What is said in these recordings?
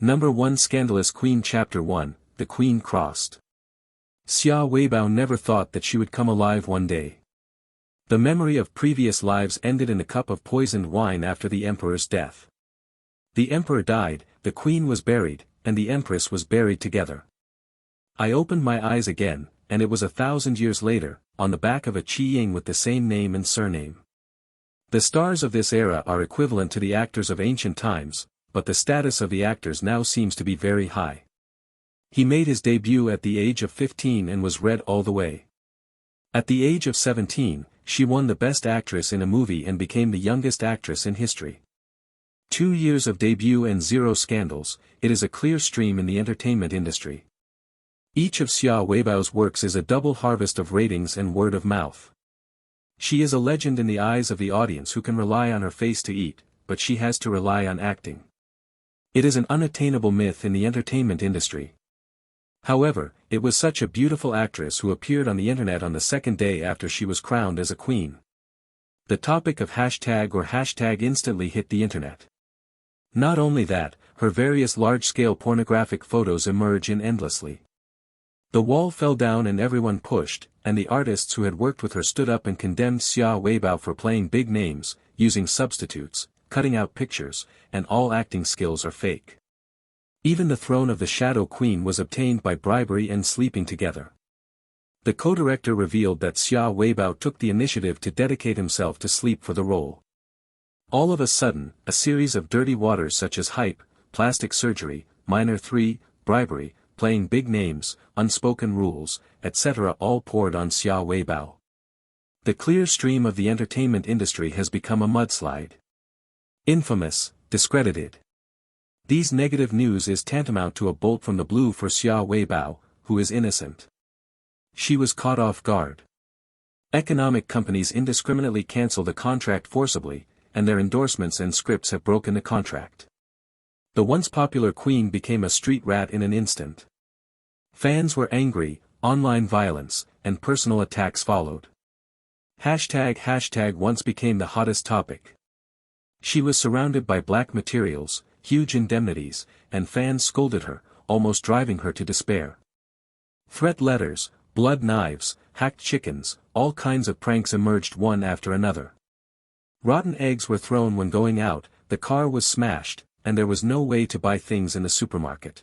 Number 1 Scandalous Queen Chapter 1, The Queen Crossed. Xia Weibao never thought that she would come alive one day. The memory of previous lives ended in a cup of poisoned wine after the emperor's death. The emperor died, the queen was buried, and the empress was buried together. I opened my eyes again, and it was 1,000 years later, on the back of a Qi-ying with the same name and surname. The stars of this era are equivalent to the actors of ancient times, but the status of the actors now seems to be very high. He made his debut at the age of 15 and was read all the way. At the age of 17, she won the Best Actress in a Movie and became the youngest actress in history. 2 years of debut and 0 scandals, it is a clear stream in the entertainment industry. Each of Xia Weibao's works is a double harvest of ratings and word of mouth. She is a legend in the eyes of the audience who can rely on her face to eat, but she has to rely on acting. It is an unattainable myth in the entertainment industry. However, it was such a beautiful actress who appeared on the internet on the second day after she was crowned as a queen. The topic of hashtag instantly hit the internet. Not only that, her various large-scale pornographic photos emerge in endlessly. The wall fell down and everyone pushed, and the artists who had worked with her stood up and condemned Xia Weibao for playing big names, using substitutes, cutting out pictures, and all acting skills are fake. Even the throne of the Shadow Queen was obtained by bribery and sleeping together. The co-director revealed that Xia Weibao took the initiative to dedicate himself to sleep for the role. All of a sudden, a series of dirty waters such as hype, plastic surgery, minor 3, bribery, playing big names, unspoken rules, etc. all poured on Xia Weibao. The clear stream of the entertainment industry has become a mudslide. Infamous, discredited. These negative news is tantamount to a bolt from the blue for Xia Weibao, who is innocent. She was caught off guard. Economic companies indiscriminately cancel the contract forcibly, and their endorsements and scripts have broken the contract. The once popular queen became a street rat in an instant. Fans were angry, online violence, and personal attacks followed. Hashtag once became the hottest topic. She was surrounded by black materials, huge indemnities, and fans scolded her, almost driving her to despair. Threat letters, blood knives, hacked chickens, all kinds of pranks emerged one after another. Rotten eggs were thrown when going out, the car was smashed, and there was no way to buy things in the supermarket.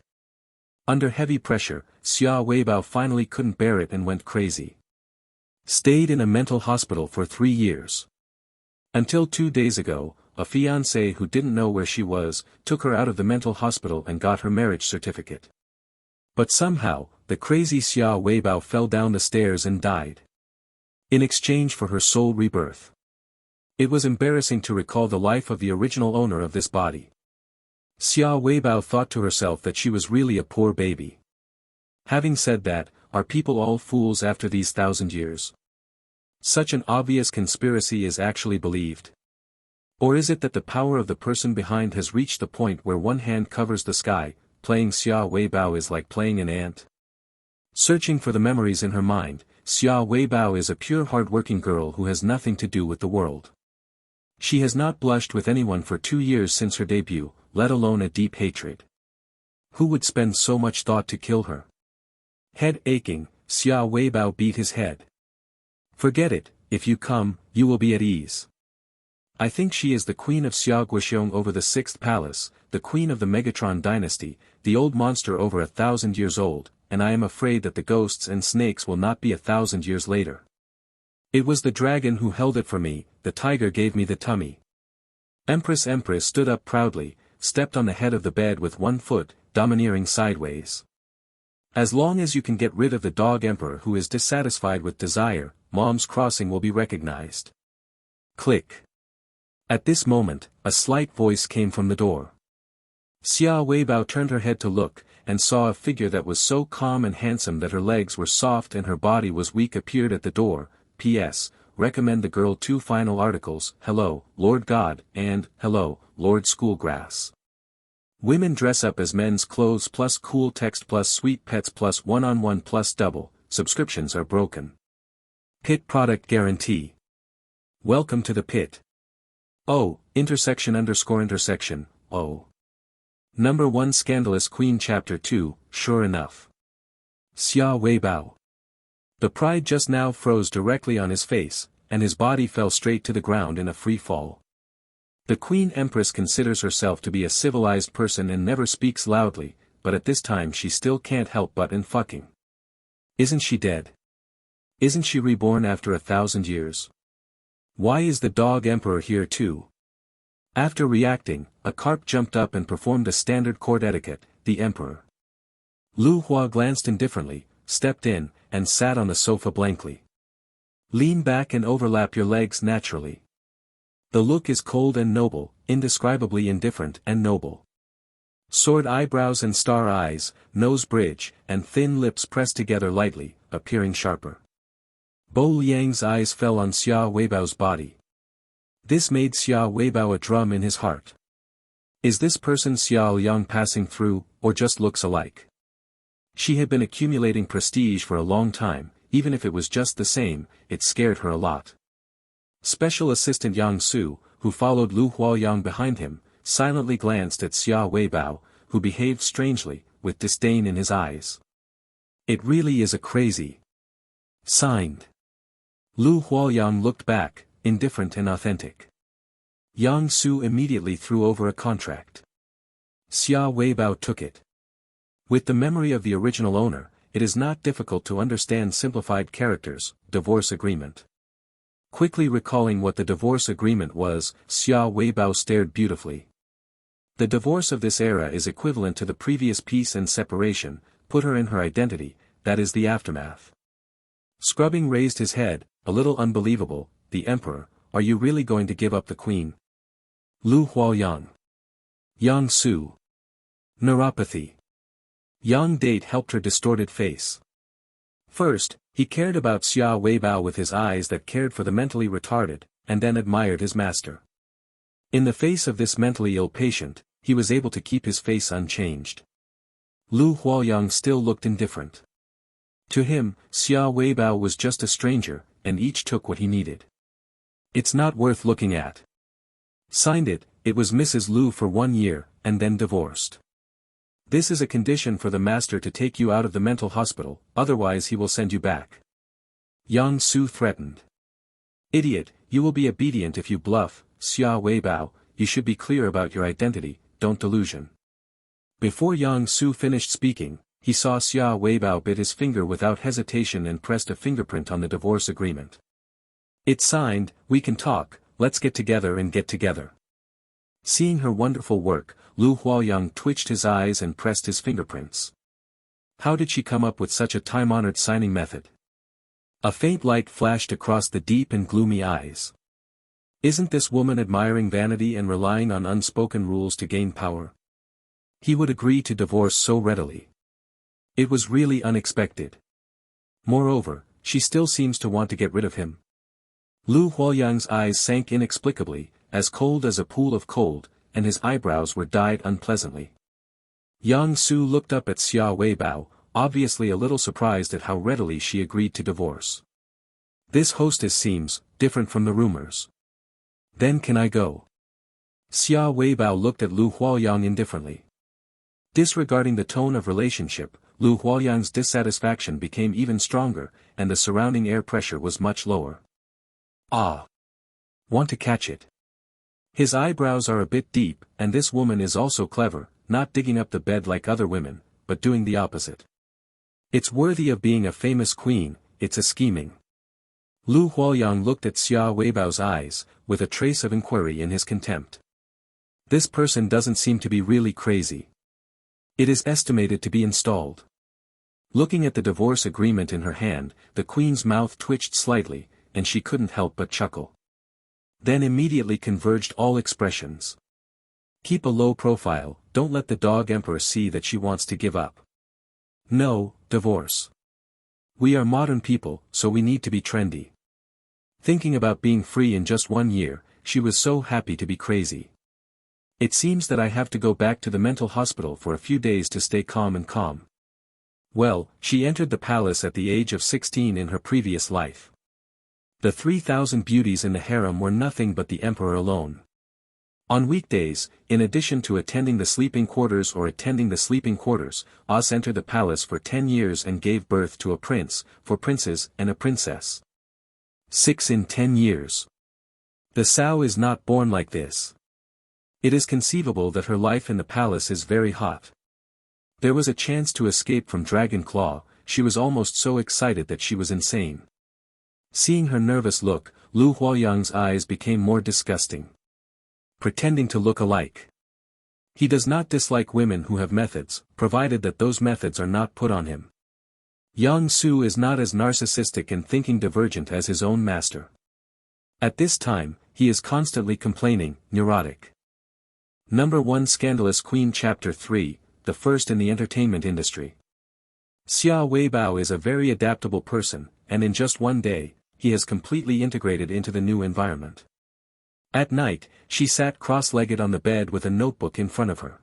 Under heavy pressure, Xia Weibao finally couldn't bear it and went crazy. Stayed in a mental hospital for 3 years. Until 2 days ago, a fiancé who didn't know where she was, took her out of the mental hospital and got her marriage certificate. But somehow, the crazy Xia Weibao fell down the stairs and died. In exchange for her soul rebirth. It was embarrassing to recall the life of the original owner of this body. Xia Weibao thought to herself that she was really a poor baby. Having said that, are people all fools after these 1,000 years? Such an obvious conspiracy is actually believed. Or is it that the power of the person behind has reached the point where one hand covers the sky, playing Xia Weibao is like playing an ant? Searching for the memories in her mind, Xia Weibao is a pure hard-working girl who has nothing to do with the world. She has not blushed with anyone for 2 years since her debut, let alone a deep hatred. Who would spend so much thought to kill her? Head aching, Xia Weibao beat his head. Forget it, if you come, you will be at ease. I think she is the queen of Xia Guoxiong over the 6th palace, the queen of the Megatron dynasty, the old monster over 1,000 years old, and I am afraid that the ghosts and snakes will not be 1,000 years later. It was the dragon who held it for me, the tiger gave me the tummy. Empress stood up proudly, stepped on the head of the bed with 1 foot, domineering sideways. As long as you can get rid of the dog emperor who is dissatisfied with desire, Mom's crossing will be recognized. Click. At this moment, a slight voice came from the door. Xia Weibao turned her head to look, and saw a figure that was so calm and handsome that her legs were soft and her body was weak appeared at the door. P.S. Recommend the girl 2 final articles, Hello, Lord God, and Hello, Lord Schoolgrass. Women dress up as men's clothes plus cool text plus sweet pets plus one-on-one plus double, subscriptions are broken. Pit product guarantee. Welcome to the pit. Oh, ___, oh. Number 1 Scandalous Queen Chapter 2, Sure enough. Xia Weibao. The pride just now froze directly on his face, and his body fell straight to the ground in a free fall. The Queen Empress considers herself to be a civilized person and never speaks loudly, but at this time she still can't help but in fucking. Isn't she dead? Isn't she reborn after 1,000 years? Why is the dog emperor here too? After reacting, a carp jumped up and performed a standard court etiquette, the emperor. Lu Hua glanced indifferently, stepped in, and sat on the sofa blankly. Lean back and overlap your legs naturally. The look is cold and noble, indescribably indifferent and noble. Sword eyebrows and star eyes, nose bridge, and thin lips pressed together lightly, appearing sharper. Bo Liang's eyes fell on Xia Weibao's body. This made Xia Weibao a drum in his heart. Is this person Xia Liang passing through, or just looks alike? She had been accumulating prestige for a long time, even if it was just the same, it scared her a lot. Special Assistant Yang Su, who followed Lu Huayang behind him, silently glanced at Xia Weibao, who behaved strangely, with disdain in his eyes. It really is a crazy. Signed. Lu Huayang looked back, indifferent and authentic. Yang Su immediately threw over a contract. Xia Weibao took it. With the memory of the original owner, it is not difficult to understand simplified characters, divorce agreement. Quickly recalling what the divorce agreement was, Xia Weibao stared beautifully. The divorce of this era is equivalent to the previous peace and separation, put her in her identity, that is the aftermath. Scrubbing raised his head, a little unbelievable, the emperor, are you really going to give up the queen? Lu Huayang. Yang Su. Neuropathy. Yang Date helped her distorted face. First, he cared about Xia Weibao with his eyes that cared for the mentally retarded, and then admired his master. In the face of this mentally ill patient, he was able to keep his face unchanged. Lu Huayang still looked indifferent. To him, Xia Weibao was just a stranger, and each took what he needed. It's not worth looking at. Signed it, it was Mrs. Lu for 1 year, and then divorced. This is a condition for the master to take you out of the mental hospital, otherwise he will send you back. Yang Su threatened. Idiot, you will be obedient if you bluff, Xia Weibao, you should be clear about your identity, don't delusion. Before Yang Su finished speaking, he saw Xia Weibao bit his finger without hesitation and pressed a fingerprint on the divorce agreement. It's signed, we can talk, let's get together and get together. Seeing her wonderful work, Lu Huayang twitched his eyes and pressed his fingerprints. How did she come up with such a time-honored signing method? A faint light flashed across the deep and gloomy eyes. Isn't this woman admiring vanity and relying on unspoken rules to gain power? He would agree to divorce so readily. It was really unexpected. Moreover, she still seems to want to get rid of him. Lu Huayang's eyes sank inexplicably, as cold as a pool of cold, and his eyebrows were dyed unpleasantly. Yang Su looked up at Xia Weibao, obviously a little surprised at how readily she agreed to divorce. This hostess seems different from the rumors. Then can I go? Xia Weibao looked at Lu Huayang indifferently. Disregarding the tone of relationship, Lu Huayang's dissatisfaction became even stronger, and the surrounding air pressure was much lower. Ah! Want to catch it? His eyebrows are a bit deep, and this woman is also clever, not digging up the bed like other women, but doing the opposite. It's worthy of being a famous queen, it's a scheming. Lu Huayang looked at Xia Weibao's eyes, with a trace of inquiry in his contempt. This person doesn't seem to be really crazy. It is estimated to be installed. Looking at the divorce agreement in her hand, the queen's mouth twitched slightly, and she couldn't help but chuckle. Then immediately converged all expressions. Keep a low profile, don't let the dog emperor see that she wants to give up. No, divorce. We are modern people, so we need to be trendy. Thinking about being free in just 1 year, she was so happy to be crazy. It seems that I have to go back to the mental hospital for a few days to stay calm and calm. Well, she entered the palace at the age of 16 in her previous life. The 3,000 beauties in the harem were nothing but the emperor alone. On weekdays, in addition to attending the sleeping quarters, Os entered the palace for 10 years and gave birth to a prince, 4 princes, and a princess. 6 in 10 years. The sow is not born like this. It is conceivable that her life in the palace is very hot. There was a chance to escape from Dragon Claw. She was almost so excited that she was insane. Seeing her nervous look, Lu Huoyang's eyes became more disgusting. Pretending to look alike. He does not dislike women who have methods, provided that those methods are not put on him. Yang Su is not as narcissistic and thinking divergent as his own master. At this time, he is constantly complaining, neurotic. Number 1 Scandalous Queen Chapter 3, the first in the entertainment industry. Xia Weibao is a very adaptable person, and in just one day, he has completely integrated into the new environment. At night, she sat cross-legged on the bed with a notebook in front of her.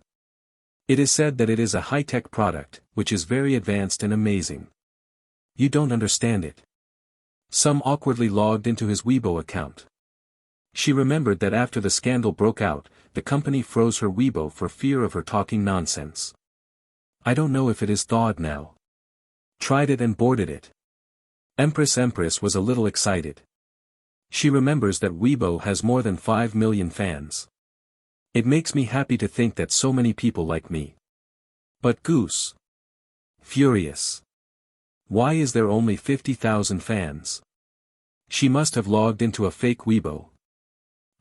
It is said that it is a high-tech product, which is very advanced and amazing. You don't understand it. Some awkwardly logged into his Weibo account. She remembered that after the scandal broke out, the company froze her Weibo for fear of her talking nonsense. I don't know if it is thawed now. Tried it and boarded it. Empress was a little excited. She remembers that Weibo has more than 5 million fans. It makes me happy to think that so many people like me. But Goose. Furious. Why is there only 50,000 fans? She must have logged into a fake Weibo.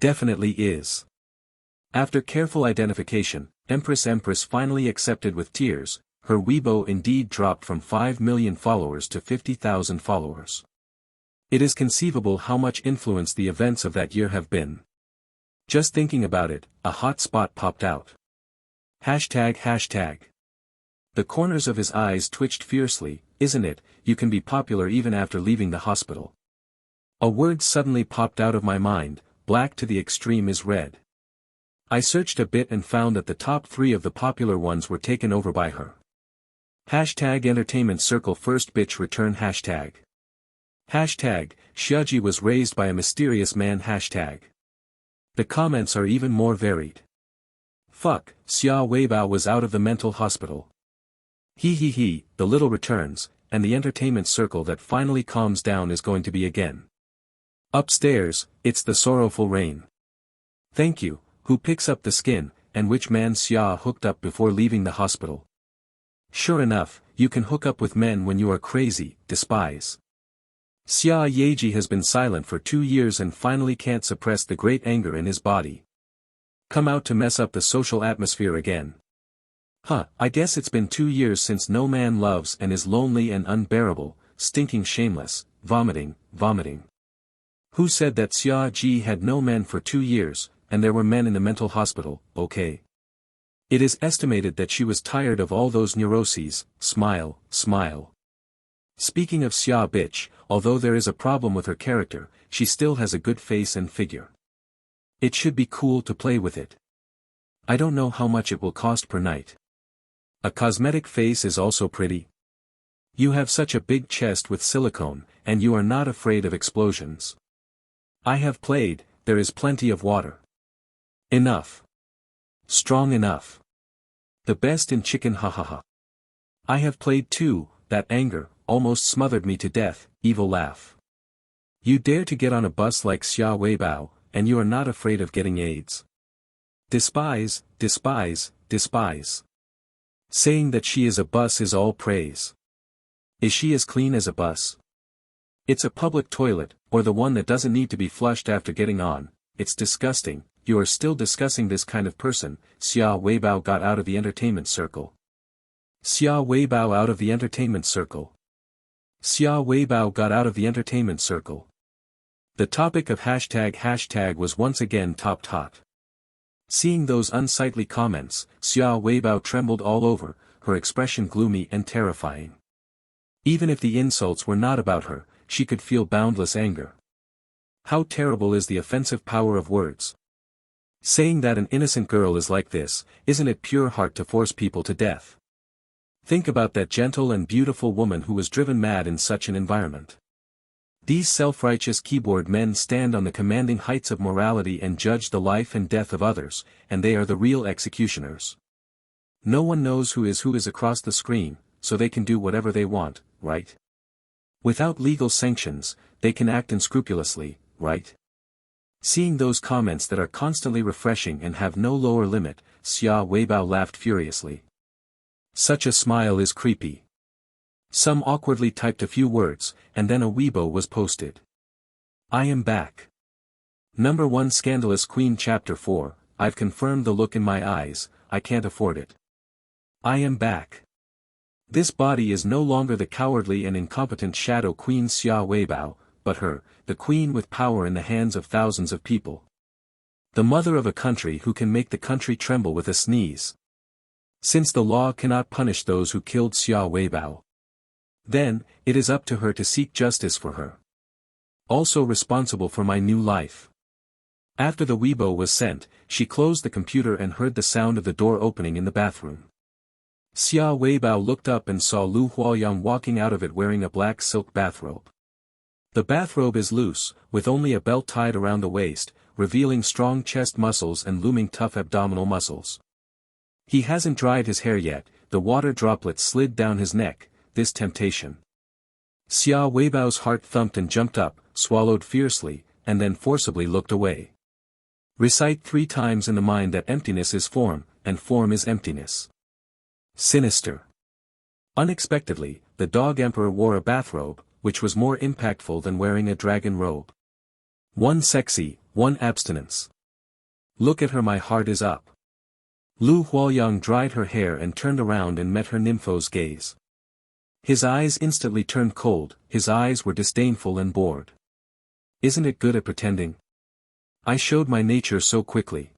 Definitely is. After careful identification, Empress finally accepted with tears. Her Weibo indeed dropped from 5 million followers to 50,000 followers. It is conceivable how much influence the events of that year have been. Just thinking about it, a hot spot popped out. Hashtag. The corners of his eyes twitched fiercely. Isn't it, you can be popular even after leaving the hospital. A word suddenly popped out of my mind, black to the extreme is red. I searched a bit and found that the top 3 of the popular ones were taken over by her. Hashtag entertainment circle first bitch return hashtag. Hashtag, Xiaoji was raised by a mysterious man hashtag. The comments are even more varied. Fuck, Xia Weibao was out of the mental hospital. The little returns, and the entertainment circle that finally calms down is going to be again. Upstairs, it's the sorrowful rain. Thank you, who picks up the skin, and which man Xia hooked up before leaving the hospital. Sure enough, you can hook up with men when you are crazy, despise. Xia Yeji has been silent for 2 years and finally can't suppress the great anger in his body. Come out to mess up the social atmosphere again. I guess it's been 2 years since no man loves and is lonely and unbearable, stinking shameless, vomiting. Who said that Xia Ji had no men for 2 years, and there were men in the mental hospital, okay? It is estimated that she was tired of all those neuroses, smile. Speaking of Xia bitch, although there is a problem with her character, she still has a good face and figure. It should be cool to play with it. I don't know how much it will cost per night. A cosmetic face is also pretty. You have such a big chest with silicone, and you are not afraid of explosions. I have played, there is plenty of water. Enough. Strong enough. The best in chicken hahaha. I have played too, that anger, almost smothered me to death, evil laugh. You dare to get on a bus like Xia Weibao, and you are not afraid of getting AIDS. Despise. Saying that she is a bus is all praise. Is she as clean as a bus? It's a public toilet, or the one that doesn't need to be flushed after getting on. It's disgusting. You are still discussing this kind of person. Xia Weibao got out of the entertainment circle. Xia Weibao out of the entertainment circle. Xia Weibao got out of the entertainment circle. The topic of hashtag was once again topped hot. Seeing those unsightly comments, Xia Weibao trembled all over, her expression gloomy and terrifying. Even if the insults were not about her, she could feel boundless anger. How terrible is the offensive power of words. Saying that an innocent girl is like this, isn't it pure heart to force people to death? Think about that gentle and beautiful woman who was driven mad in such an environment. These self-righteous keyboard men stand on the commanding heights of morality and judge the life and death of others, and they are the real executioners. No one knows who is across the screen, so they can do whatever they want, right? Without legal sanctions, they can act unscrupulously, right? Seeing those comments that are constantly refreshing and have no lower limit, Xia Weibao laughed furiously. Such a smile is creepy. Some awkwardly typed a few words, and then a Weibo was posted. I am back. Number 1 Scandalous Queen Chapter 4, I've confirmed the look in my eyes, I can't afford it. I am back. This body is no longer the cowardly and incompetent shadow queen Xia Weibao, but her, the queen with power in the hands of thousands of people. The mother of a country who can make the country tremble with a sneeze. Since the law cannot punish those who killed Xia Weibao, then, it is up to her to seek justice for her. Also responsible for my new life. After the Weibo was sent, she closed the computer and heard the sound of the door opening in the bathroom. Xia Weibao looked up and saw Lu Huoyang walking out of it wearing a black silk bathrobe. The bathrobe is loose, with only a belt tied around the waist, revealing strong chest muscles and looming tough abdominal muscles. He hasn't dried his hair yet, the water droplets slid down his neck, this temptation. Xia Weibao's heart thumped and jumped up, swallowed fiercely, and then forcibly looked away. Recite 3 times in the mind that emptiness is form, and form is emptiness. Sinister. Unexpectedly, the dog emperor wore a bathrobe, which was more impactful than wearing a dragon robe. 1 sexy, 1 abstinence. Look at her, my heart is up. Lu Huoyang dried her hair and turned around and met her nympho's gaze. His eyes instantly turned cold, his eyes were disdainful and bored. Isn't it good at pretending? I showed my nature so quickly.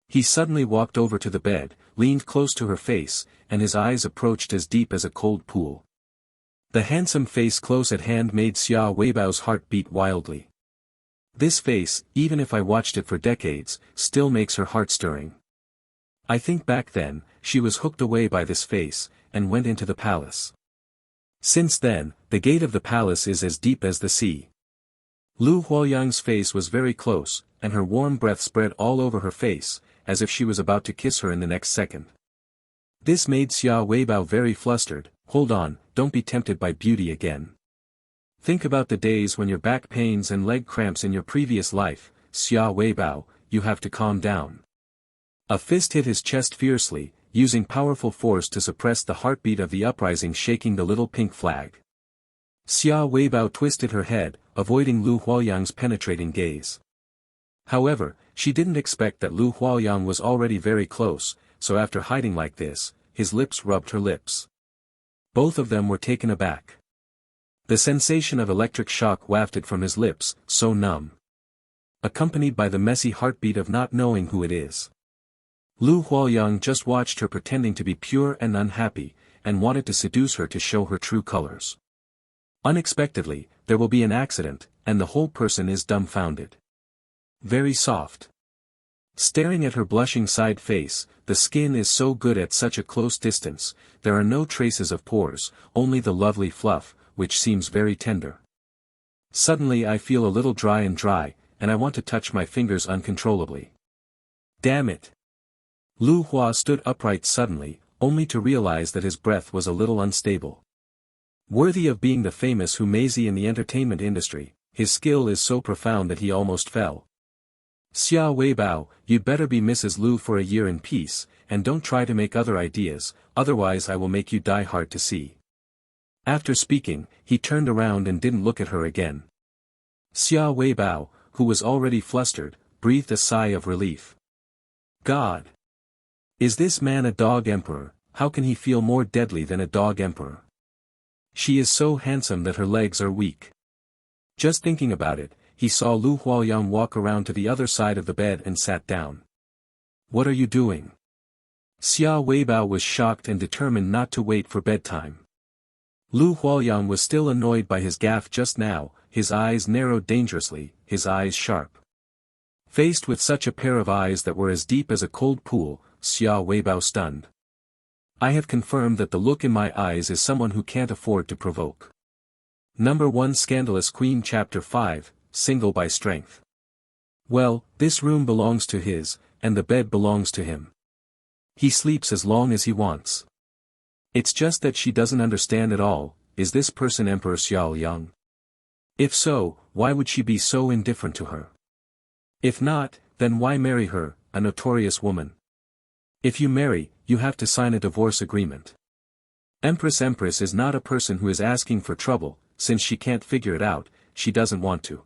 He suddenly walked over to the bed, leaned close to her face, and his eyes approached as deep as a cold pool. The handsome face close at hand made Xia Weibao's heart beat wildly. This face, even if I watched it for decades, still makes her heart stirring. I think back then, she was hooked away by this face, and went into the palace. Since then, the gate of the palace is as deep as the sea. Lu Huoyang's face was very close, and her warm breath spread all over her face, as if she was about to kiss her in the next second. This made Xia Weibao very flustered. Hold on, don't be tempted by beauty again. Think about the days when your back pains and leg cramps in your previous life, Xia Weibao, you have to calm down. A fist hit his chest fiercely, using powerful force to suppress the heartbeat of the uprising shaking the little pink flag. Xia Weibao twisted her head, avoiding Lu Huoyang's penetrating gaze. However, she didn't expect that Lu Huoyang was already very close, so after hiding like this, his lips rubbed her lips. Both of them were taken aback. The sensation of electric shock wafted from his lips, so numb. Accompanied by the messy heartbeat of not knowing who it is. Lu Huoyang just watched her pretending to be pure and unhappy, and wanted to seduce her to show her true colors. Unexpectedly, there will be an accident, and the whole person is dumbfounded. Very soft. Staring at her blushing side face, the skin is so good at such a close distance, there are no traces of pores, only the lovely fluff, which seems very tender. Suddenly I feel a little dry, and I want to touch my fingers uncontrollably. Damn it! Lu Hua stood upright suddenly, only to realize that his breath was a little unstable. Worthy of being the famous Humezi in the entertainment industry, his skill is so profound that he almost fell. Xia Weibao, you'd better be Mrs. Lu for a year in peace, and don't try to make other ideas, otherwise I will make you die hard to see. After speaking, he turned around and didn't look at her again. Xia Weibao, who was already flustered, breathed a sigh of relief. God! Is this man a dog emperor? How can he feel more deadly than a dog emperor? She is so handsome that her legs are weak. Just thinking about it, he saw Lu Huoyang walk around to the other side of the bed and sat down. What are you doing? Xia Weibao was shocked and determined not to wait for bedtime. Lu Huoyang was still annoyed by his gaffe just now, his eyes narrowed dangerously, his eyes sharp. Faced with such a pair of eyes that were as deep as a cold pool, Xia Weibao stunned. I have confirmed that the look in my eyes is someone who can't afford to provoke. Number 1 Scandalous Queen Chapter 5, Single by Strength. Well, this room belongs to his, and the bed belongs to him. He sleeps as long as he wants. It's just that she doesn't understand at all. Is this person Emperor Xiao Yang? If so, why would she be so indifferent to her? If not, then why marry her, a notorious woman? If you marry, you have to sign a divorce agreement. Empress is not a person who is asking for trouble. Since she can't figure it out, she doesn't want to.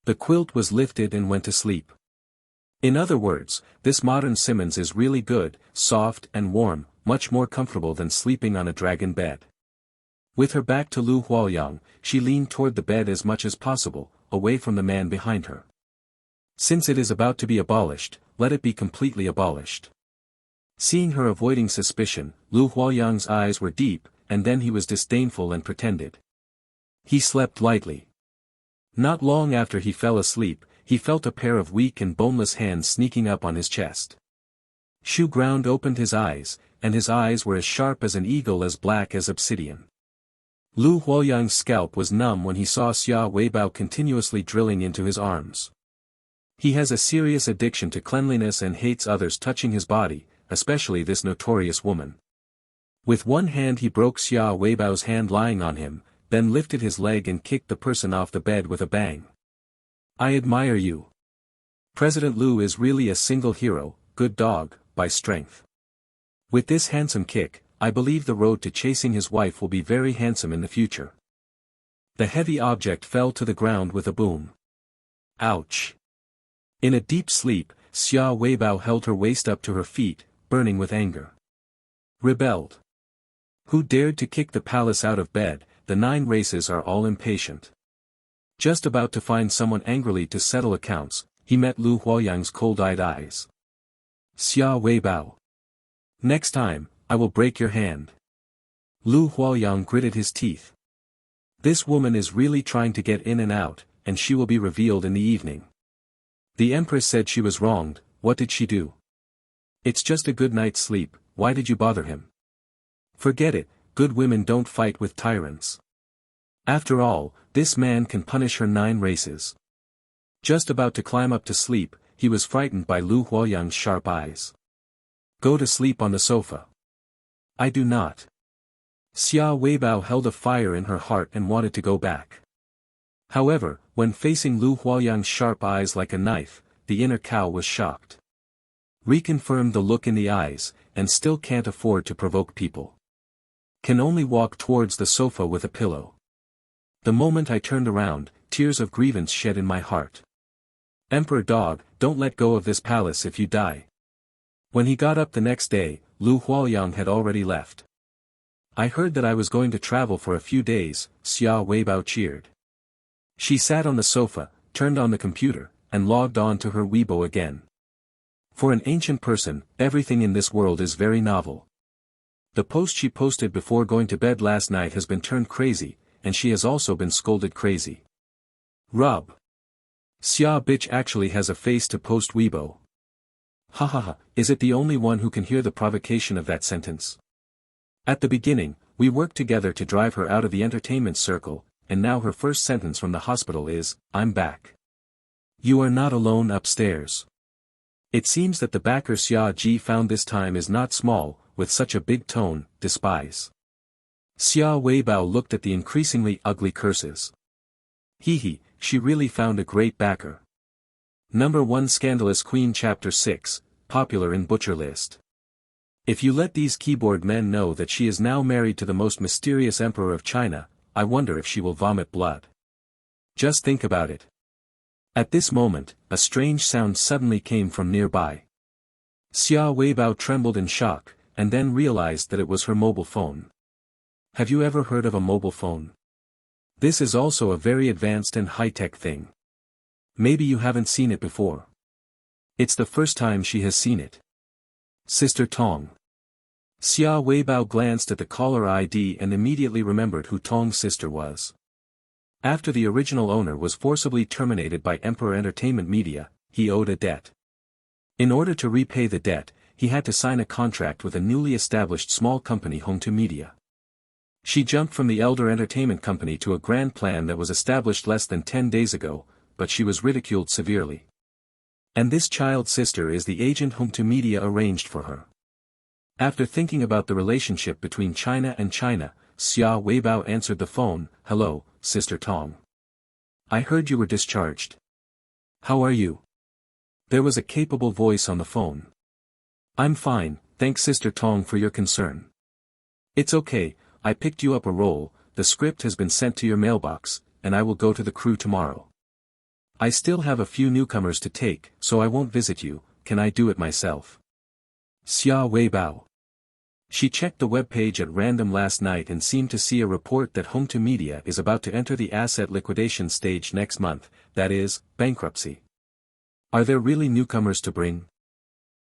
The quilt was lifted and went to sleep. In other words, this modern Simmons is really good, soft and warm, much more comfortable than sleeping on a dragon bed. With her back to Lu Huoyang, she leaned toward the bed as much as possible, away from the man behind her. Since it is about to be abolished, let it be completely abolished. Seeing her avoiding suspicion, Lu Huoyang's eyes were deep, and then he was disdainful and pretended. He slept lightly. Not long after he fell asleep, he felt a pair of weak and boneless hands sneaking up on his chest. Shu Ground opened his eyes, and his eyes were as sharp as an eagle, as black as obsidian. Lu Huoyang's scalp was numb when he saw Xia Weibao continuously drilling into his arms. He has a serious addiction to cleanliness and hates others touching his body, especially this notorious woman. With one hand he broke Xia Weibao's hand lying on him, then lifted his leg and kicked the person off the bed with a bang. I admire you. President Lu is really a single hero, good dog, by strength. With this handsome kick, I believe the road to chasing his wife will be very handsome in the future. The heavy object fell to the ground with a boom. Ouch. In a deep sleep, Xia Weibao held her waist up to her feet, burning with anger. Rebelled. Who dared to kick the palace out of bed? The 9 races are all impatient. Just about to find someone angrily to settle accounts, he met Lu Huoyang's cold-eyed eyes. Xia Weibao. Next time, I will break your hand. Lu Huoyang gritted his teeth. This woman is really trying to get in and out, and she will be revealed in the evening. The Empress said she was wronged. What did she do? It's just a good night's sleep. Why did you bother him? Forget it, good women don't fight with tyrants. After all, this man can punish her 9 races. Just about to climb up to sleep, he was frightened by Lu Huoyang's sharp eyes. Go to sleep on the sofa. I do not. Xia Weibao held a fire in her heart and wanted to go back. However, when facing Lu Huoyang's sharp eyes like a knife, the inner cow was shocked. Reconfirmed the look in the eyes, and still can't afford to provoke people. Can only walk towards the sofa with a pillow. The moment I turned around, tears of grievance shed in my heart. Emperor dog, don't let go of this palace if you die. When he got up the next day, Lu Huoyang had already left. I heard that I was going to travel for a few days, Xia Weibao cheered. She sat on the sofa, turned on the computer, and logged on to her Weibo again. For an ancient person, everything in this world is very novel. The post she posted before going to bed last night has been turned crazy, and she has also been scolded crazy. Rub. Xia bitch actually has a face to post Weibo. Ha ha ha, is it the only one who can hear the provocation of that sentence? At the beginning, we worked together to drive her out of the entertainment circle, and now her first sentence from the hospital is, I'm back. You are not alone upstairs. It seems that the backer Xia Ji found this time is not small, with such a big tone, despise. Xia Weibao looked at the increasingly ugly curses. Hee, she really found a great backer. Number 1 Scandalous Queen Chapter 6, popular in Butcher List. If you let these keyboard men know that she is now married to the most mysterious emperor of China, I wonder if she will vomit blood. Just think about it. At this moment, a strange sound suddenly came from nearby. Xia Weibao trembled in shock, and then realized that it was her mobile phone. Have you ever heard of a mobile phone? This is also a very advanced and high-tech thing. Maybe you haven't seen it before. It's the first time she has seen it. Sister Tong. Xia Weibao glanced at the caller ID and immediately remembered who Tong's sister was. After the original owner was forcibly terminated by Emperor Entertainment Media, he owed a debt. In order to repay the debt, he had to sign a contract with a newly established small company Hongtu Media. She jumped from the elder entertainment company to a grand plan that was established less than 10 days ago, but she was ridiculed severely. And this child's sister is the agent whom to media arranged for her. After thinking about the relationship between China and China, Xia Weibao answered the phone. "Hello, Sister Tong. I heard you were discharged. How are you?" There was a capable voice on the phone. "I'm fine, thanks Sister Tong for your concern. It's okay, I picked you up a role, the script has been sent to your mailbox, and I will go to the crew tomorrow. I still have a few newcomers to take, so I won't visit you, can I do it myself?" Xia Weibao. She checked the webpage at random last night and seemed to see a report that Home to Media is about to enter the asset liquidation stage next month, that is, bankruptcy. Are there really newcomers to bring?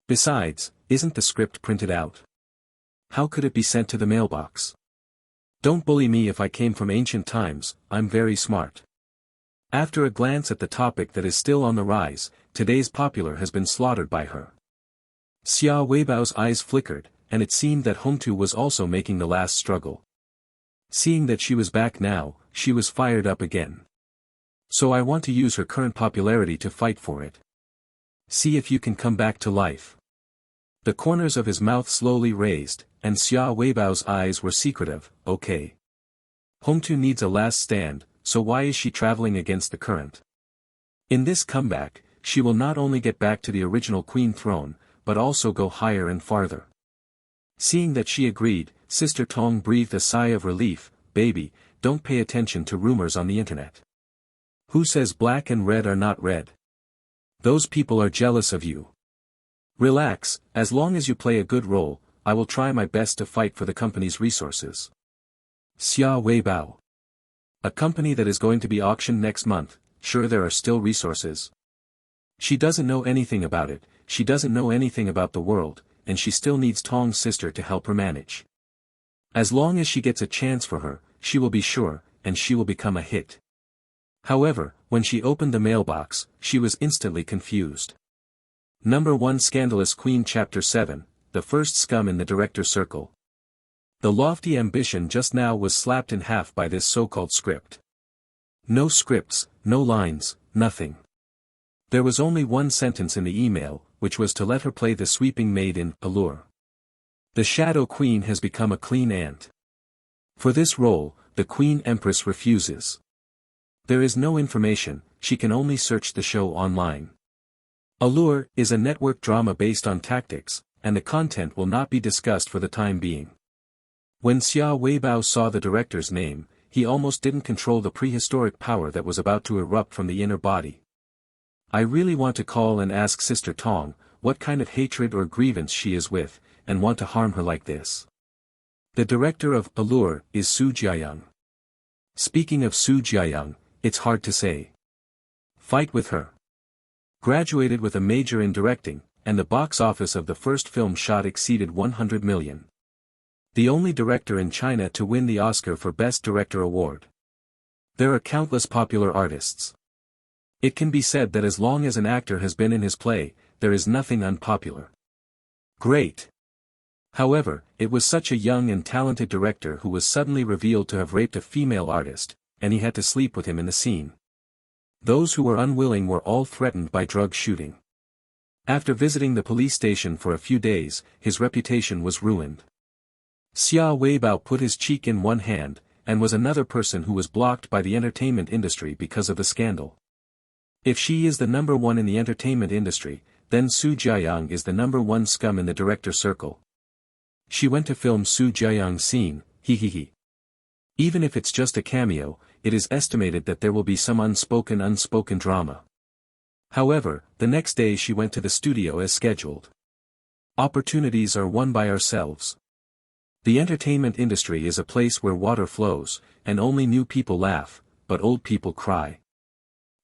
Besides, isn't the script printed out? How could it be sent to the mailbox? Don't bully me if I came from ancient times, I'm very smart. After a glance at the topic that is still on the rise, today's popular has been slaughtered by her. Xia Weibao's eyes flickered, and it seemed that Hongtu was also making the last struggle. Seeing that she was back now, she was fired up again. So I want to use her current popularity to fight for it. See if you can come back to life. The corners of his mouth slowly raised, and Xia Weibao's eyes were secretive. Okay. Hongtu needs a last stand, so why is she traveling against the current? In this comeback, she will not only get back to the original queen throne, but also go higher and farther. Seeing that she agreed, Sister Tong breathed a sigh of relief. Baby, don't pay attention to rumors on the internet. Who says black and red are not red? Those people are jealous of you. Relax, as long as you play a good role, I will try my best to fight for the company's resources. Xia Weibao. A company that is going to be auctioned next month, sure there are still resources. She doesn't know anything about it, she doesn't know anything about the world, and she still needs Tong's sister to help her manage. As long as she gets a chance for her, she will be sure, and she will become a hit. However, when she opened the mailbox, she was instantly confused. Number 1 Scandalous Queen Chapter 7, The First Scum in the Director's Circle. The lofty ambition just now was slapped in half by this so-called script. No scripts, no lines, nothing. There was only one sentence in the email, which was to let her play the sweeping maid in Allure. The Shadow Queen has become a clean ant. For this role, the Queen Empress refuses. There is no information, she can only search the show online. Allure is a network drama based on tactics, and the content will not be discussed for the time being. When Xia Weibao saw the director's name, he almost didn't control the prehistoric power that was about to erupt from the inner body. I really want to call and ask Sister Tong, what kind of hatred or grievance she is with, and want to harm her like this. The director of Allure is Su Jiayang. Speaking of Su Jiayang, it's hard to say. Fight with her. Graduated with a major in directing, and the box office of the first film shot exceeded 100 million. The only director in China to win the Oscar for Best Director award. There are countless popular artists. It can be said that as long as an actor has been in his play, there is nothing unpopular. Great. However, it was such a young and talented director who was suddenly revealed to have raped a female artist, and he had to sleep with him in the scene. Those who were unwilling were all threatened by drug shooting. After visiting the police station for a few days, his reputation was ruined. Xia Weibao put his cheek in one hand, and was another person who was blocked by the entertainment industry because of the scandal. If she is the number one in the entertainment industry, then Su Jiayang is the number one scum in the director circle. She went to film Su Jiayang's scene, he. Even if it's just a cameo, it is estimated that there will be some unspoken drama. However, the next day she went to the studio as scheduled. Opportunities are won by ourselves. The entertainment industry is a place where water flows, and only new people laugh, but old people cry.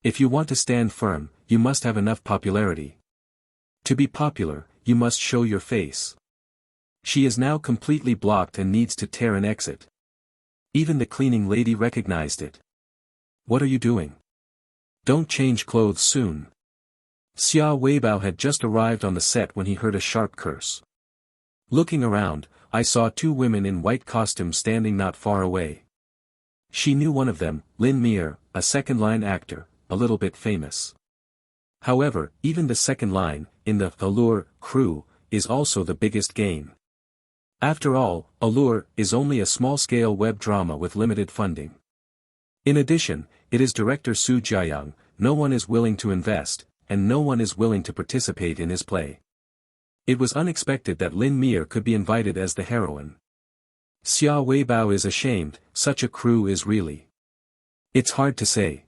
If you want to stand firm, you must have enough popularity. To be popular, you must show your face. She is now completely blocked and needs to tear an exit. Even the cleaning lady recognized it. What are you doing? Don't change clothes soon. Xia Weibao had just arrived on the set when he heard a sharp curse. Looking around, I saw two women in white costumes standing not far away. She knew one of them, Lin Mir, a second-line actor, a little bit famous. However, even the second line, in the Allure crew, is also the biggest gain. After all, Allure is only a small-scale web drama with limited funding. In addition, it is director Su Jiayang. No one is willing to invest, and no one is willing to participate in his play. It was unexpected that Lin Mir could be invited as the heroine. Xia Weibao is ashamed, such a crew is really. It's hard to say.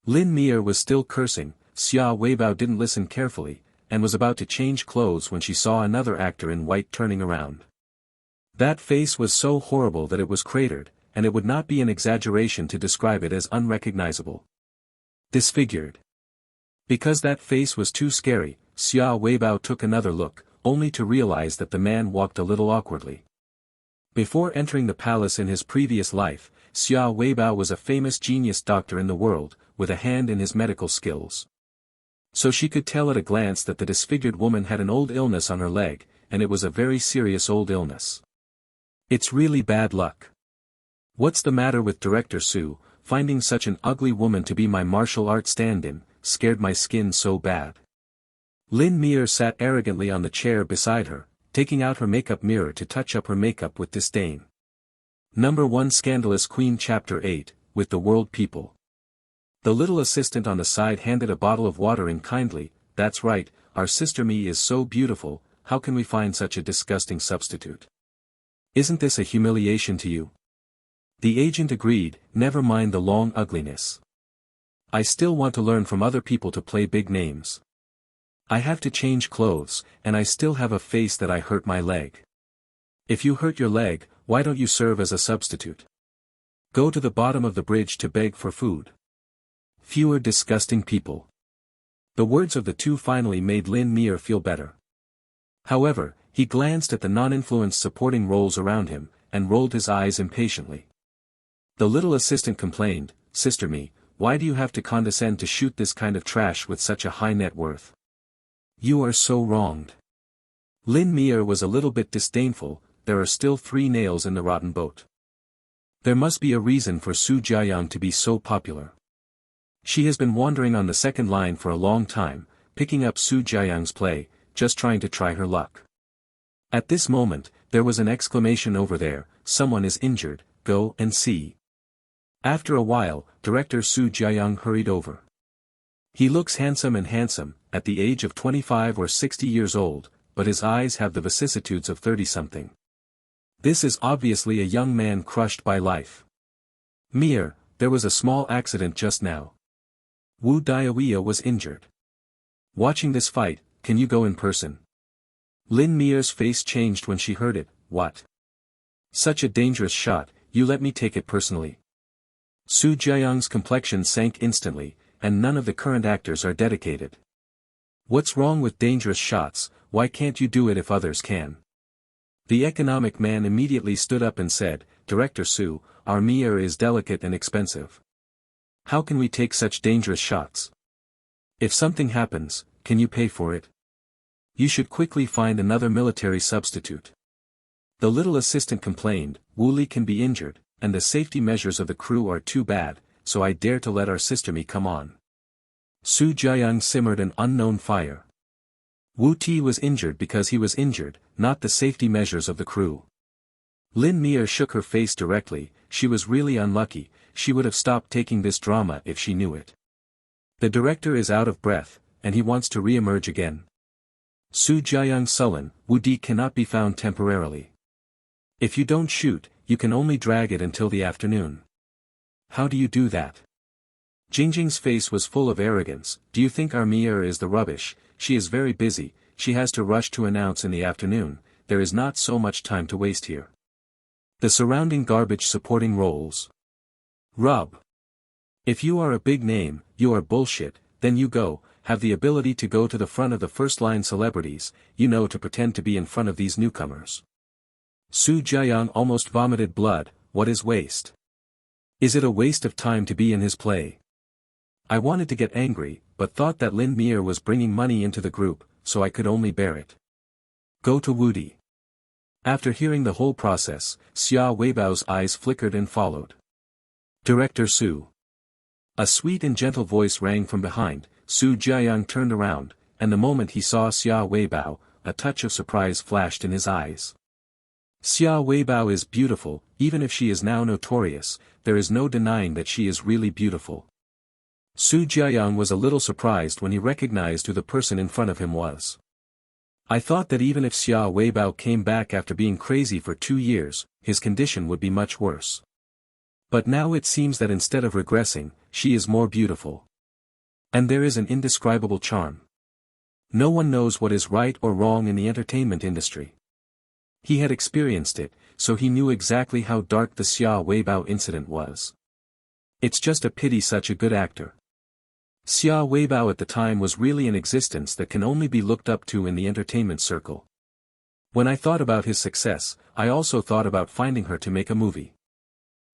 Lin Mir was still cursing. Xia Weibao didn't listen carefully, and was about to change clothes when she saw another actor in white turning around. That face was so horrible that it was cratered, and it would not be an exaggeration to describe it as unrecognizable. Disfigured. Because that face was too scary, Xia Weibao took another look, only to realize that the man walked a little awkwardly. Before entering the palace in his previous life, Xia Weibao was a famous genius doctor in the world, with a hand in his medical skills. So she could tell at a glance that the disfigured woman had an old illness on her leg, and it was a very serious old illness. It's really bad luck. What's the matter with Director Su? Finding such an ugly woman to be my martial art stand-in, scared my skin so bad. Lin Mir sat arrogantly on the chair beside her, taking out her makeup mirror to touch up her makeup with disdain. Number 1 Scandalous Queen Chapter 8, with the world people. The little assistant on the side handed a bottle of water in kindly. That's right, our sister Mi is so beautiful, how can we find such a disgusting substitute? Isn't this a humiliation to you? The agent agreed, never mind the long ugliness. I still want to learn from other people to play big names. I have to change clothes, and I still have a face that I hurt my leg. If you hurt your leg, why don't you serve as a substitute? Go to the bottom of the bridge to beg for food. Fewer disgusting people. The words of the two finally made Lin Mir feel better. However, he glanced at the non-influenced supporting roles around him, and rolled his eyes impatiently. The little assistant complained, Sister Mi, why do you have to condescend to shoot this kind of trash with such a high net worth? You are so wronged. Lin Mir was a little bit disdainful. There are still 3 nails in the rotten boat. There must be a reason for Su Jiayang to be so popular. She has been wandering on the second line for a long time, picking up Su Jiayang's play, just trying to try her luck. At this moment, there was an exclamation over there, someone is injured, go and see. After a while, Director Su Jiayang hurried over. He looks handsome, at the age of 25 or 60 years old, but his eyes have the vicissitudes of 30-something. This is obviously a young man crushed by life. Mir, there was a small accident just now. Wu Diawea was injured. Watching this fight, can you go in person? Lin Mir's face changed when she heard it. What? Such a dangerous shot, you let me take it personally. Su Jiayang's complexion sank instantly, and none of the current actors are dedicated. What's wrong with dangerous shots? Why can't you do it if others can? The economic man immediately stood up and said, Director Su, our Mir is delicate and expensive. How can we take such dangerous shots? If something happens, can you pay for it? You should quickly find another military substitute. The little assistant complained, Wu Li can be injured, and the safety measures of the crew are too bad, so I dare to let our sister Mi come on. Su Jiayang simmered an unknown fire. Wu Ti was injured because he was injured, not the safety measures of the crew. Lin Mir shook her face directly. She was really unlucky. She would have stopped taking this drama if she knew it. The director is out of breath, and he wants to re-emerge again. Su Jiayang sullen, Wu Di cannot be found temporarily. If you don't shoot, you can only drag it until the afternoon. How do you do that? Jingjing's face was full of arrogance. Do you think our Mir is the rubbish? She is very busy, she has to rush to announce in the afternoon, there is not so much time to waste here. The surrounding garbage supporting roles. Rub. If you are a big name, you are bullshit, then you go, have the ability to go to the front of the first-line celebrities, to pretend to be in front of these newcomers. Su Jiayang almost vomited blood. What is waste? Is it a waste of time to be in his play? I wanted to get angry, but thought that Lin Mir was bringing money into the group, so I could only bear it. Go to Wu Di. After hearing the whole process, Xia Weibao's eyes flickered and followed. Director Su. A sweet and gentle voice rang from behind. Su Jiayang turned around, and the moment he saw Xia Weibao, a touch of surprise flashed in his eyes. Xia Weibao is beautiful, even if she is now notorious, there is no denying that she is really beautiful. Su Jiayang was a little surprised when he recognized who the person in front of him was. I thought that even if Xia Weibao came back after being crazy for 2 years, his condition would be much worse. But now it seems that instead of regressing, she is more beautiful. And there is an indescribable charm. No one knows what is right or wrong in the entertainment industry. He had experienced it, so he knew exactly how dark the Xia Weibao incident was. It's just a pity such a good actor. Xia Weibao at the time was really an existence that can only be looked up to in the entertainment circle. When I thought about his success, I also thought about finding her to make a movie.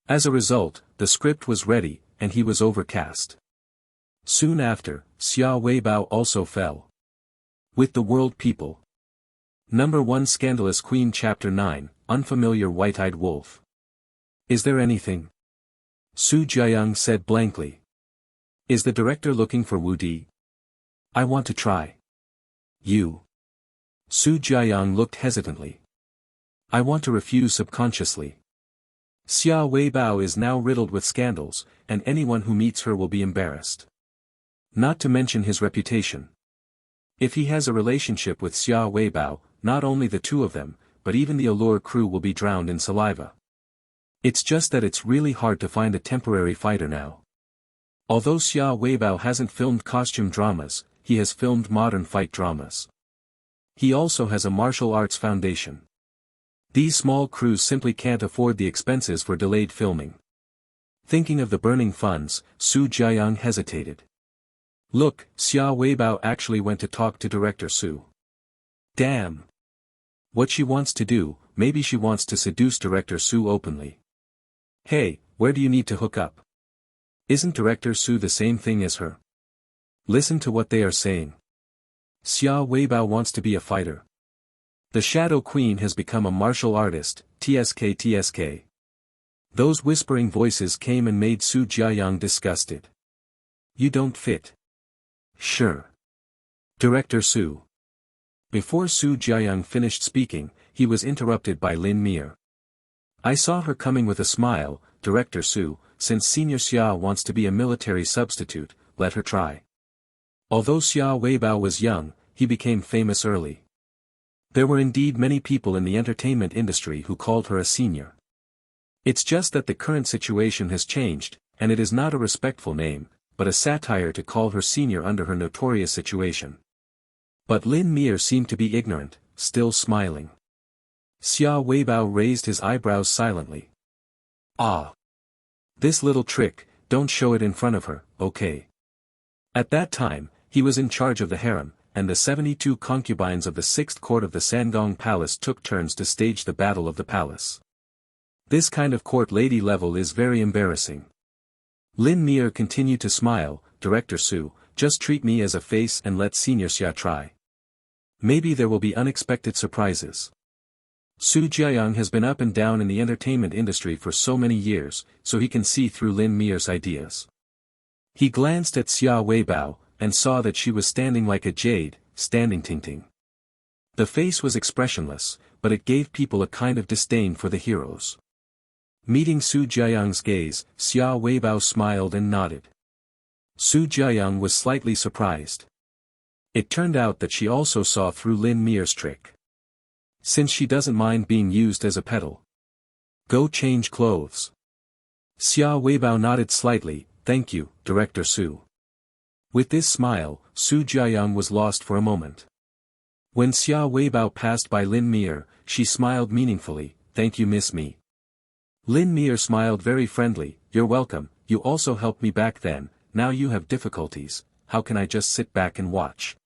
As a result, the script was ready, and he was overcast. Soon after, Xia Weibao also fell. With the world people. Number 1 Scandalous Queen Chapter 9, Unfamiliar White-Eyed Wolf. Is there anything? Su Jiayang said blankly. Is the director looking for Wu Di? I want to try. You. Su Jiayang looked hesitantly. I want to refuse subconsciously. Xia Weibao is now riddled with scandals, and anyone who meets her will be embarrassed. Not to mention his reputation. If he has a relationship with Xia Weibao, not only the two of them, but even the Allure crew will be drowned in saliva. It's just that it's really hard to find a temporary fighter now. Although Xia Weibao hasn't filmed costume dramas, he has filmed modern fight dramas. He also has a martial arts foundation. These small crews simply can't afford the expenses for delayed filming. Thinking of the burning funds, Su Jiayang hesitated. Look, Xia Weibao actually went to talk to Director Su. Damn. What she wants to do, maybe she wants to seduce Director Su openly. Hey, where do you need to hook up? Isn't Director Su the same thing as her? Listen to what they are saying. Xia Weibao wants to be a fighter. The Shadow Queen has become a martial artist, TSK. Those whispering voices came and made Su Jiayang disgusted. You don't fit. Sure. Director Su. Before Su Jiayang finished speaking, he was interrupted by Lin Mir. I saw her coming with a smile. Director Su, since Senior Xia wants to be a military substitute, let her try. Although Xia Weibao was young, he became famous early. There were indeed many people in the entertainment industry who called her a senior. It's just that the current situation has changed, and it is not a respectful name, but a satire to call her senior under her notorious situation. But Lin Mir seemed to be ignorant, still smiling. Xia Weibao raised his eyebrows silently. Ah. This little trick, don't show it in front of her, okay? At that time, he was in charge of the harem, and the 72 concubines of the 6th court of the Sangong Palace took turns to stage the battle of the palace. This kind of court lady level is very embarrassing. Lin Mir continued to smile. Director Su, just treat me as a face and let Senior Xia try. Maybe there will be unexpected surprises. Su Jiayang has been up and down in the entertainment industry for so many years, so he can see through Lin Mir's ideas. He glanced at Xia Weibao, and saw that she was standing like a jade, standing ting. The face was expressionless, but it gave people a kind of disdain for the heroes. Meeting Su Jiayang's gaze, Xia Weibao smiled and nodded. Su Jiayang was slightly surprised. It turned out that she also saw through Lin Mir's trick. Since she doesn't mind being used as a peddle. Go change clothes. Xia Weibao nodded slightly. Thank you, Director Su. With this smile, Su Jiayang was lost for a moment. When Xia Weibao passed by Lin Mir, she smiled meaningfully. Thank you, Miss Me. Lin Mir smiled very friendly. You're welcome, you also helped me back then, now you have difficulties, how can I just sit back and watch?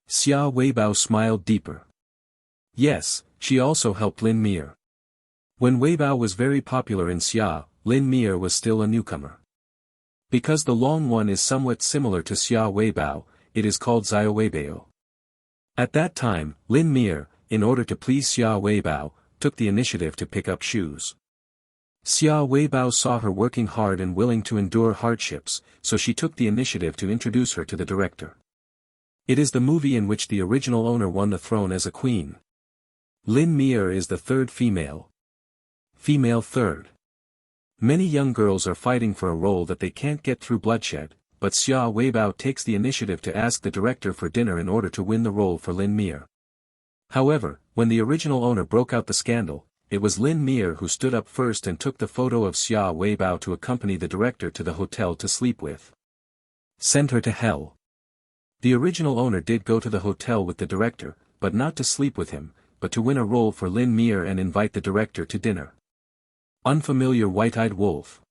Xia Weibao smiled deeper. Yes, she also helped Lin Mir. When Weibao was very popular in Xia, Lin Mir was still a newcomer. Because the long one is somewhat similar to Xia Weibao, it is called Xia Weibao. At that time, Lin Mir, in order to please Xia Weibao, took the initiative to pick up shoes. Xia Weibao saw her working hard and willing to endure hardships, so she took the initiative to introduce her to the director. It is the movie in which the original owner won the throne as a queen. Lin Mir is the third female. Female third. Many young girls are fighting for a role that they can't get through bloodshed, but Xia Weibao takes the initiative to ask the director for dinner in order to win the role for Lin Mir. However, when the original owner broke out the scandal, it was Lin Mir who stood up first and took the photo of Xia Weibao to accompany the director to the hotel to sleep with. Send her to hell. The original owner did go to the hotel with the director, but not to sleep with him, but to win a role for Lin Mir and invite the director to dinner. Unfamiliar white-eyed wolf.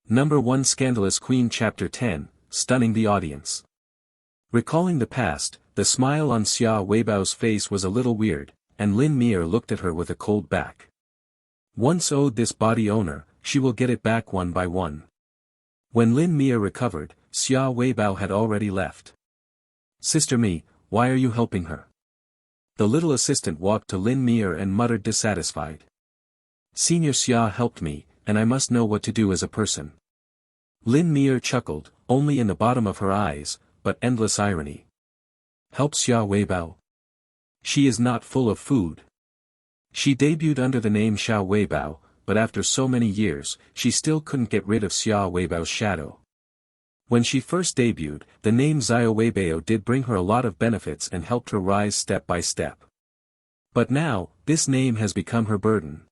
Number 1 Scandalous Queen Chapter 10, Stunning the Audience. Recalling the past, the smile on Xia Weibao's face was a little weird, and Lin Mir looked at her with a cold back. Once owed this body owner, she will get it back one by one. When Lin Mir recovered, Xia Weibao had already left. Sister Mi, why are you helping her? The little assistant walked to Lin Mir and muttered dissatisfied. Senior Xia helped me, and I must know what to do as a person. Lin Mir chuckled, only in the bottom of her eyes, but endless irony. Help Xia Weibao? She is not full of food. She debuted under the name Xiao Weibao, but after so many years, she still couldn't get rid of Xia Weibao's shadow. When she first debuted, the name Xiao Weibao did bring her a lot of benefits and helped her rise step by step. But now, this name has become her burden.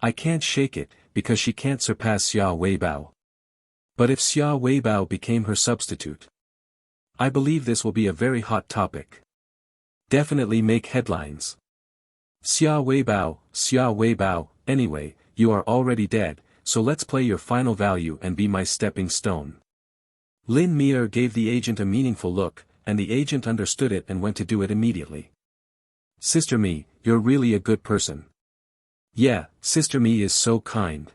I can't shake it, because she can't surpass Xia Weibao. But if Xia Weibao became her substitute, I believe this will be a very hot topic. Definitely make headlines. Xia Weibao, anyway, you are already dead, so let's play your final value and be my stepping stone. Lin Mir gave the agent a meaningful look, and the agent understood it and went to do it immediately. Sister Mi, you're really a good person. Yeah, Sister Mi is so kind.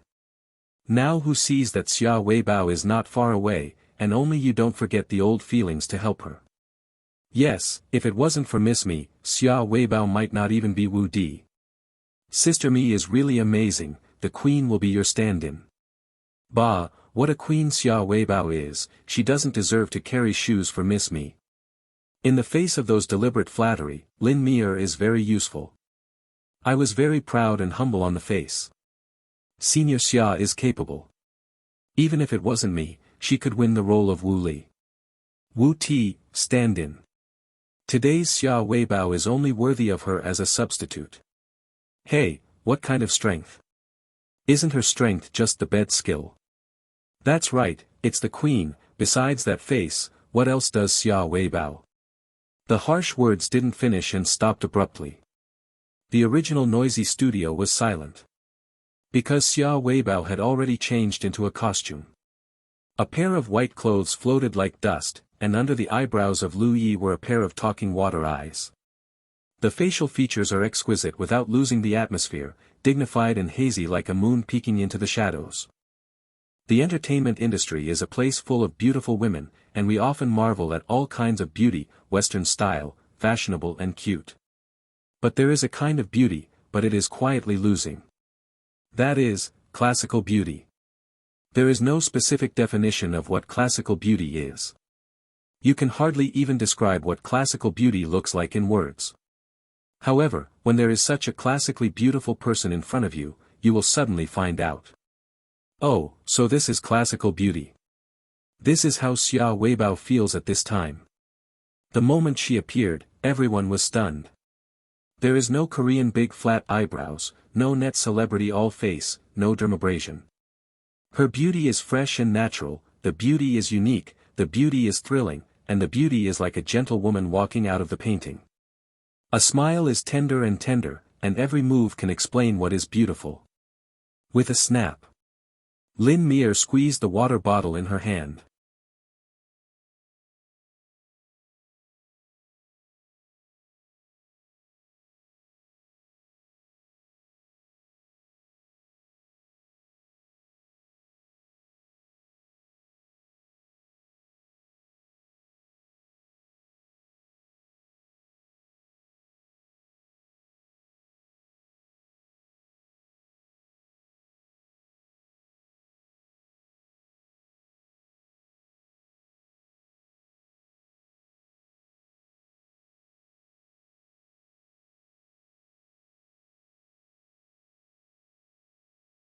Now who sees that Xia Weibao is not far away, and only you don't forget the old feelings to help her. Yes, if it wasn't for Miss Mi, Xia Weibao might not even be Wu Di. Sister Mi is really amazing, the queen will be your stand-in. Bah, what a queen Xia Weibao is, she doesn't deserve to carry shoes for Miss Mi. In the face of those deliberate flattery, Lin Mir is very useful. I was very proud and humble on the face. Senior Xia is capable. Even if it wasn't me, she could win the role of Wu Li. Wu Ti, stand-in. Today's Xia Weibao is only worthy of her as a substitute. Hey, what kind of strength? Isn't her strength just the bed skill? That's right, it's the queen. Besides that face, what else does Xia Weibao? The harsh words didn't finish and stopped abruptly. The original noisy studio was silent. Because Xia Weibao had already changed into a costume. A pair of white clothes floated like dust, and under the eyebrows of Lu Yi were a pair of talking water eyes. The facial features are exquisite without losing the atmosphere, dignified and hazy like a moon peeking into the shadows. The entertainment industry is a place full of beautiful women, and we often marvel at all kinds of beauty, Western style, fashionable and cute. But there is a kind of beauty, but it is quietly losing. That is, classical beauty. There is no specific definition of what classical beauty is. You can hardly even describe what classical beauty looks like in words. However, when there is such a classically beautiful person in front of you, you will suddenly find out. Oh, so this is classical beauty. This is how Xia Weibao feels at this time. The moment she appeared, everyone was stunned. There is no Korean big flat eyebrows, no net celebrity all face, no dermabrasion. Her beauty is fresh and natural, the beauty is unique, the beauty is thrilling, and the beauty is like a gentle woman walking out of the painting. A smile is tender, and every move can explain what is beautiful. With a snap, Lin Mir squeezed the water bottle in her hand.